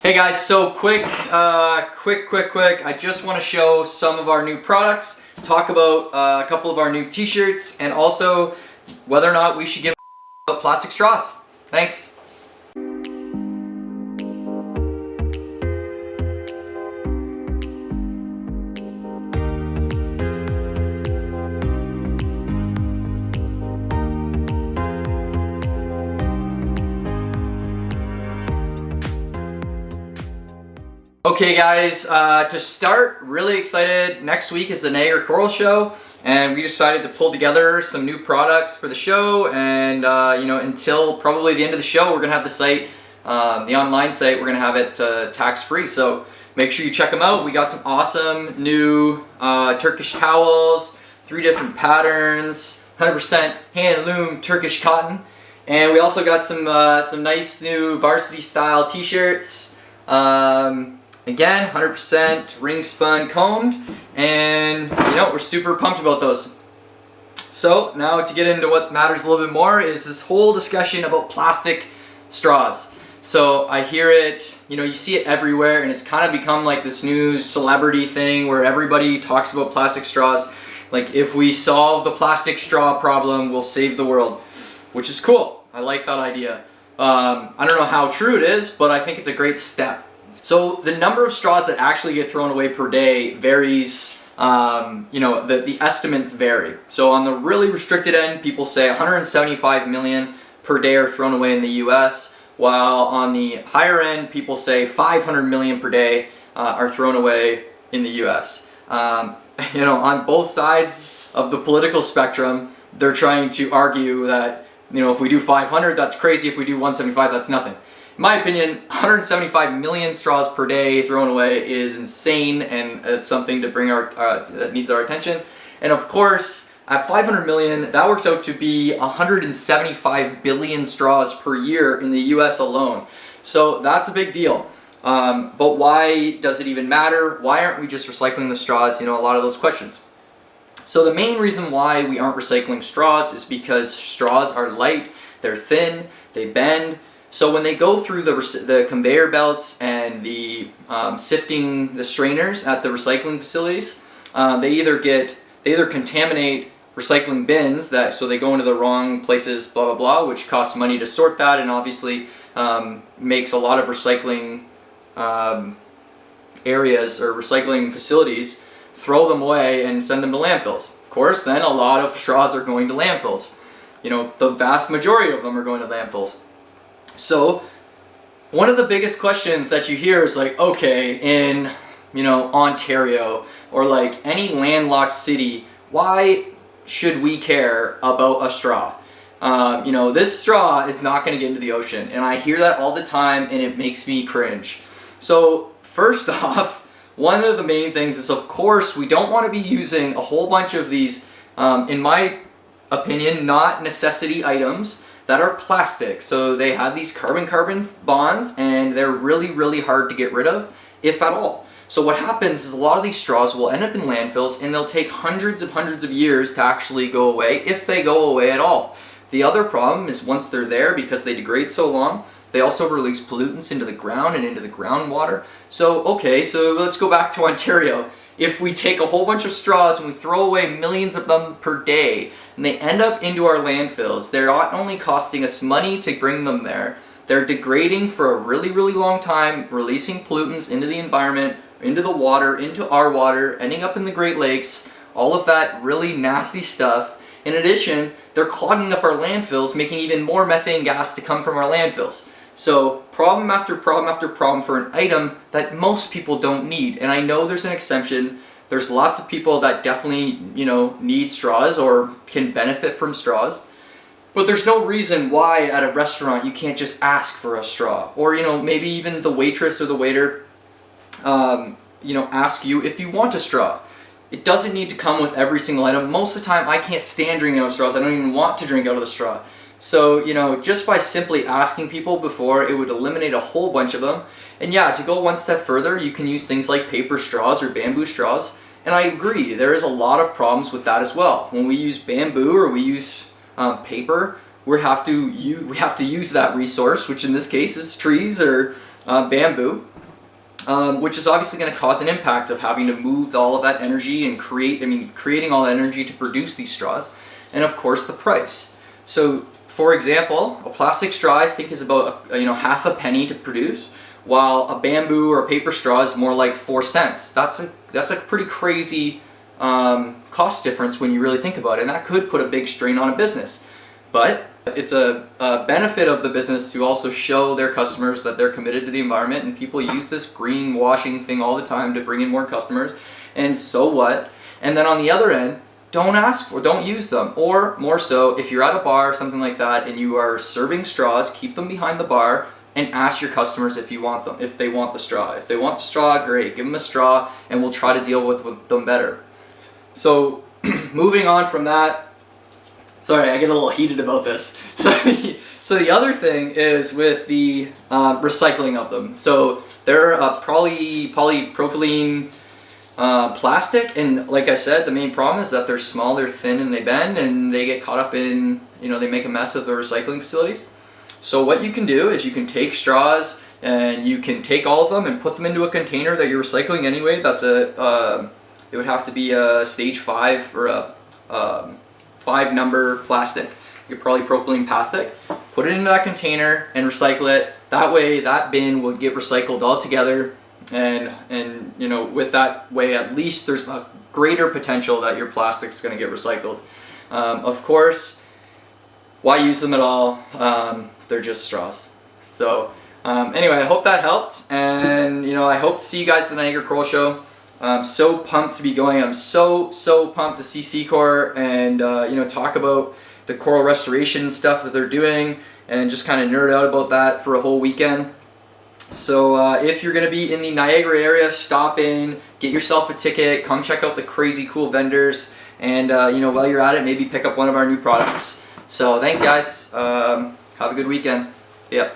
Hey guys, so quick, I just want to show some of our new products, talk about a couple of our new t-shirts, and also whether or not we should give about plastic straws. Thanks. Okay guys, to start, really excited. Next week is the Niagara Coral Show, and we decided to pull together some new products for the show, and until probably the end of the show, we're gonna have the site, the online site, we're gonna have it tax-free, so make sure you check them out. We got some awesome new Turkish towels, 3 different patterns, 100% hand-loom Turkish cotton, and we also got some nice new varsity style t-shirts. Again, 100% ring spun combed, and we're super pumped about those. So now to get into what matters a little bit more is this whole discussion about plastic straws. So I hear it, you see it everywhere, and it's kind of become like this new celebrity thing where everybody talks about plastic straws. Like, if we solve the plastic straw problem, we'll save the world, which is cool. I like that idea. I don't know how true it is, but I think it's a great step. So the number of straws that actually get thrown away per day varies, the estimates vary. So on the really restricted end, people say 175 million per day are thrown away in the US, while on the higher end, people say 500 million per day are thrown away in the US. On both sides of the political spectrum, they're trying to argue that, if we do 500, that's crazy. If we do 175, that's nothing. In my opinion, 175 million straws per day thrown away is insane, and it's something to bring that needs our attention. And of course, at 500 million, that works out to be 175 billion straws per year in the US alone. So that's a big deal. But why does it even matter? Why aren't we just recycling the straws? A lot of those questions. So the main reason why we aren't recycling straws is because straws are light, they're thin, they bend. So when they go through the conveyor belts and the sifting the strainers at the recycling facilities, they either contaminate recycling bins so they go into the wrong places, blah blah blah, which costs money to sort that, and obviously makes a lot of recycling areas or recycling facilities throw them away and send them to landfills. Of course, then a lot of straws are going to landfills. The vast majority of them are going to landfills. So one of the biggest questions that you hear is like, okay, in Ontario or like any landlocked city, why should we care about a straw? This straw is not going to get into the ocean, and I hear that all the time, and it makes me cringe. So first off, one of the main things is, of course, we don't want to be using a whole bunch of these, in my opinion, not necessity items that are plastic. So they have these carbon-carbon bonds, and they're really, really hard to get rid of, if at all. So what happens is a lot of these straws will end up in landfills, and they'll take hundreds of years to actually go away, if they go away at all. The other problem is once they're there, because they degrade so long, they also release pollutants into the ground and into the groundwater. So let's go back to Ontario. If we take a whole bunch of straws and we throw away millions of them per day, and they end up into our landfills, they're not only costing us money to bring them there, they're degrading for a really, really long time, releasing pollutants into the environment, into the water, into our water, ending up in the Great Lakes, all of that really nasty stuff. In addition, they're clogging up our landfills, making even more methane gas to come from our landfills. So problem after problem after problem for an item that most people don't need. And I know there's an exception. There's lots of people that definitely, need straws or can benefit from straws. But there's no reason why at a restaurant you can't just ask for a straw. Or, maybe even the waitress or the waiter, ask you if you want a straw. It doesn't need to come with every single item. Most of the time I can't stand drinking out of straws. I don't even want to drink out of the straw. So, just by simply asking people before, it would eliminate a whole bunch of them. And yeah, to go one step further, you can use things like paper straws or bamboo straws. And I agree, there is a lot of problems with that as well. When we use bamboo or we use paper, we have to use that resource, which in this case is trees or bamboo. which is obviously going to cause an impact of having to move all of that energy and creating all that energy to produce these straws, and of course the price. So, for example, a plastic straw I think is about half a penny to produce, while a bamboo or a paper straw is more like 4 cents. That's a pretty crazy cost difference when you really think about it, and that could put a big strain on a business. But it's a benefit of the business to also show their customers that they're committed to the environment, and people use this greenwashing thing all the time to bring in more customers, and so what? And then on the other end, don't use them. Or more so, if you're at a bar or something like that and you are serving straws, keep them behind the bar and ask your customers if they want the straw. If they want the straw, great, give them a straw and we'll try to deal with them better. So moving on from that, sorry, I get a little heated about this. So the other thing is with the recycling of them. So they're a polypropylene plastic, and like I said, the main problem is that they're small, they're thin, and they bend, and they get caught up in, they make a mess of the recycling facilities. So what you can do is you can take straws and you can take all of them and put them into a container that you're recycling anyway. That's it would have to be a stage 5 or a 5 number plastic, your polypropylene plastic. Put it into that container and recycle it. That way that bin would get recycled all together, and with that way at least there's a greater potential that your plastic's going to get recycled. Of course, why use them at all? They're just straws. So anyway, I hope that helped, and I hope to see you guys at the Niagara Coral Show. I'm so pumped to be going. I'm so pumped to see Seacor and talk about the coral restoration stuff that they're doing, and just kind of nerd out about that for a whole weekend. So if you're going to be in the Niagara area, stop in, get yourself a ticket, come check out the crazy cool vendors, and while you're at it, maybe pick up one of our new products. So thank you guys. Have a good weekend. See ya.